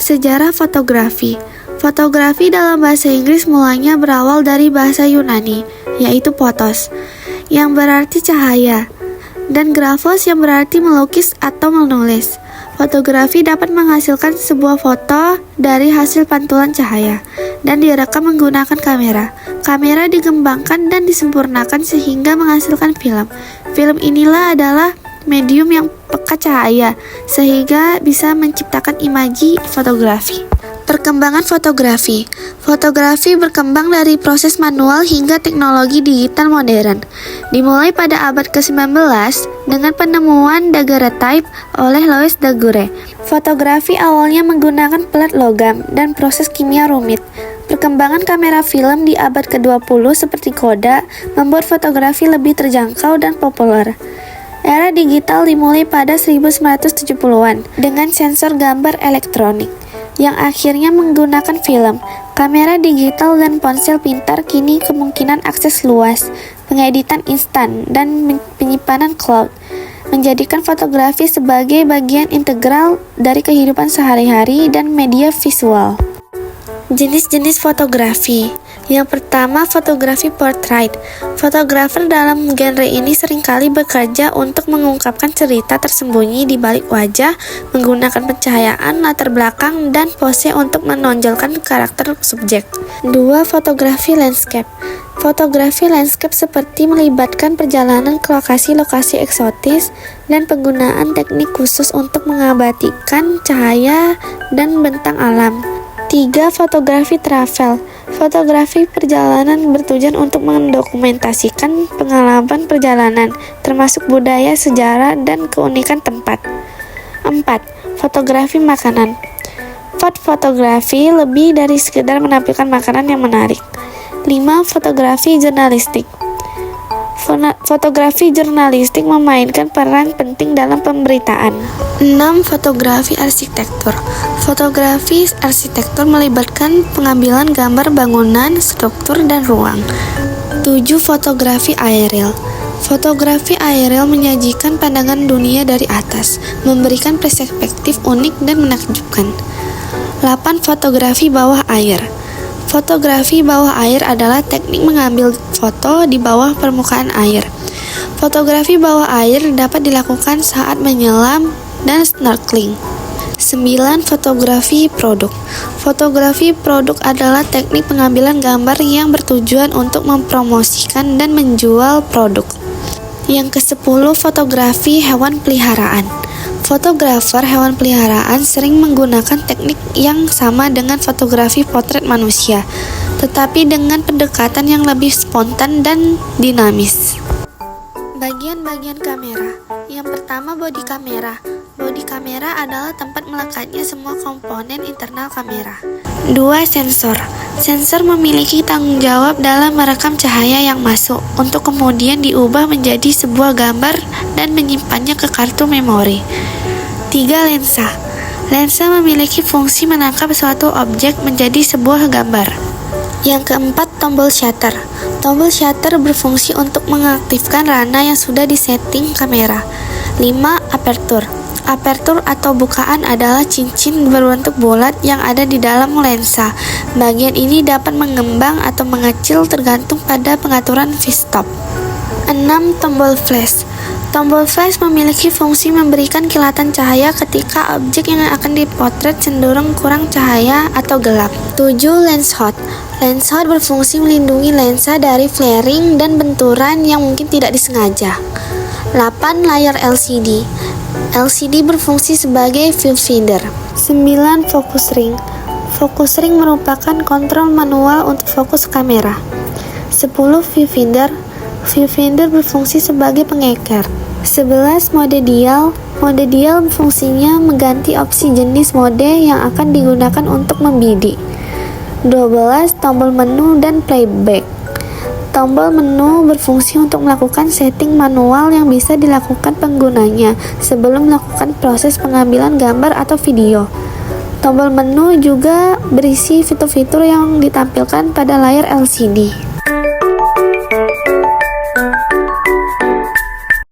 Sejarah fotografi. Fotografi dalam bahasa Inggris mulanya berawal dari bahasa Yunani, yaitu photos, yang berarti cahaya, dan graphos yang berarti melukis atau menulis. Fotografi dapat menghasilkan sebuah foto dari hasil pantulan cahaya dan direkam menggunakan kamera. Kamera dikembangkan dan disempurnakan sehingga menghasilkan film. Film inilah adalah medium yang peka cahaya sehingga bisa menciptakan imaji fotografi. Perkembangan fotografi. Fotografi berkembang dari proses manual hingga teknologi digital modern. Dimulai pada abad ke-19 dengan penemuan daguerreotype oleh Louis Daguerre. Fotografi awalnya menggunakan pelat logam dan proses kimia rumit. Perkembangan kamera film di abad ke-20 seperti Kodak membuat fotografi lebih terjangkau dan populer. Era digital dimulai pada 1970-an dengan sensor gambar elektronik yang akhirnya menggunakan film. Kamera digital dan ponsel pintar kini kemungkinan akses luas, pengeditan instan, dan penyimpanan cloud menjadikan fotografi sebagai bagian integral dari kehidupan sehari-hari dan media visual. Jenis-jenis fotografi. Yang pertama, fotografi portrait. Fotografer dalam genre ini seringkali bekerja untuk mengungkapkan cerita tersembunyi di balik wajah, menggunakan pencahayaan, latar belakang, dan pose untuk menonjolkan karakter subjek. 2. Fotografi landscape. Fotografi landscape seperti melibatkan perjalanan ke lokasi-lokasi eksotis dan penggunaan teknik khusus untuk mengabadikan cahaya dan bentang alam. 3. Fotografi travel. Fotografi perjalanan bertujuan untuk mendokumentasikan pengalaman perjalanan, termasuk budaya, sejarah, dan keunikan tempat. 4. Fotografi makanan. Food fotografi lebih dari sekedar menampilkan makanan yang menarik. 5. Fotografi jurnalistik. Fotografi jurnalistik memainkan peran penting dalam pemberitaan. 6. Fotografi arsitektur. Fotografi arsitektur melibatkan pengambilan gambar bangunan, struktur, dan ruang. 7. Fotografi aerial. Fotografi aerial menyajikan pandangan dunia dari atas, memberikan perspektif unik dan menakjubkan. 8. Fotografi bawah air. Fotografi bawah air adalah teknik mengambil foto di bawah permukaan air. Fotografi bawah air dapat dilakukan saat menyelam dan snorkeling. 9. Fotografi produk. Fotografi produk adalah teknik pengambilan gambar yang bertujuan untuk mempromosikan dan menjual produk. Yang ke-10, fotografi hewan peliharaan. Fotografer hewan peliharaan sering menggunakan teknik yang sama dengan fotografi potret manusia, tetapi dengan pendekatan yang lebih spontan dan dinamis. Bagian-bagian kamera. Yang pertama, bodi kamera. Bodi kamera adalah tempat melekatnya semua komponen internal kamera. 2. Sensor. Sensor memiliki tanggung jawab dalam merekam cahaya yang masuk untuk kemudian diubah menjadi sebuah gambar dan menyimpannya ke kartu memori. 3. Lensa. Lensa memiliki fungsi menangkap suatu objek menjadi sebuah gambar. Yang keempat, tombol shutter. Tombol shutter berfungsi untuk mengaktifkan ranah yang sudah disetting kamera. 5. Aperture. Aperture atau bukaan adalah cincin berbentuk bulat yang ada di dalam lensa. Bagian ini dapat mengembang atau mengecil tergantung pada pengaturan f-stop. 6. Tombol flash. Tombol flash memiliki fungsi memberikan kilatan cahaya ketika objek yang akan dipotret cenderung kurang cahaya atau gelap. 7. Lens hood. Lens hood berfungsi melindungi lensa dari flaring dan benturan yang mungkin tidak disengaja. 8. Layar LCD. LCD berfungsi sebagai viewfinder. 9. Focus ring. Focus ring merupakan kontrol manual untuk fokus kamera. 10. Viewfinder. Viewfinder berfungsi sebagai pengeker. 11. Mode dial. Mode dial fungsinya mengganti opsi jenis mode yang akan digunakan untuk membidik. 12. Tombol menu dan playback. Tombol menu berfungsi untuk melakukan setting manual yang bisa dilakukan penggunanya sebelum melakukan proses pengambilan gambar atau video. Tombol menu juga berisi fitur-fitur yang ditampilkan pada layar LCD.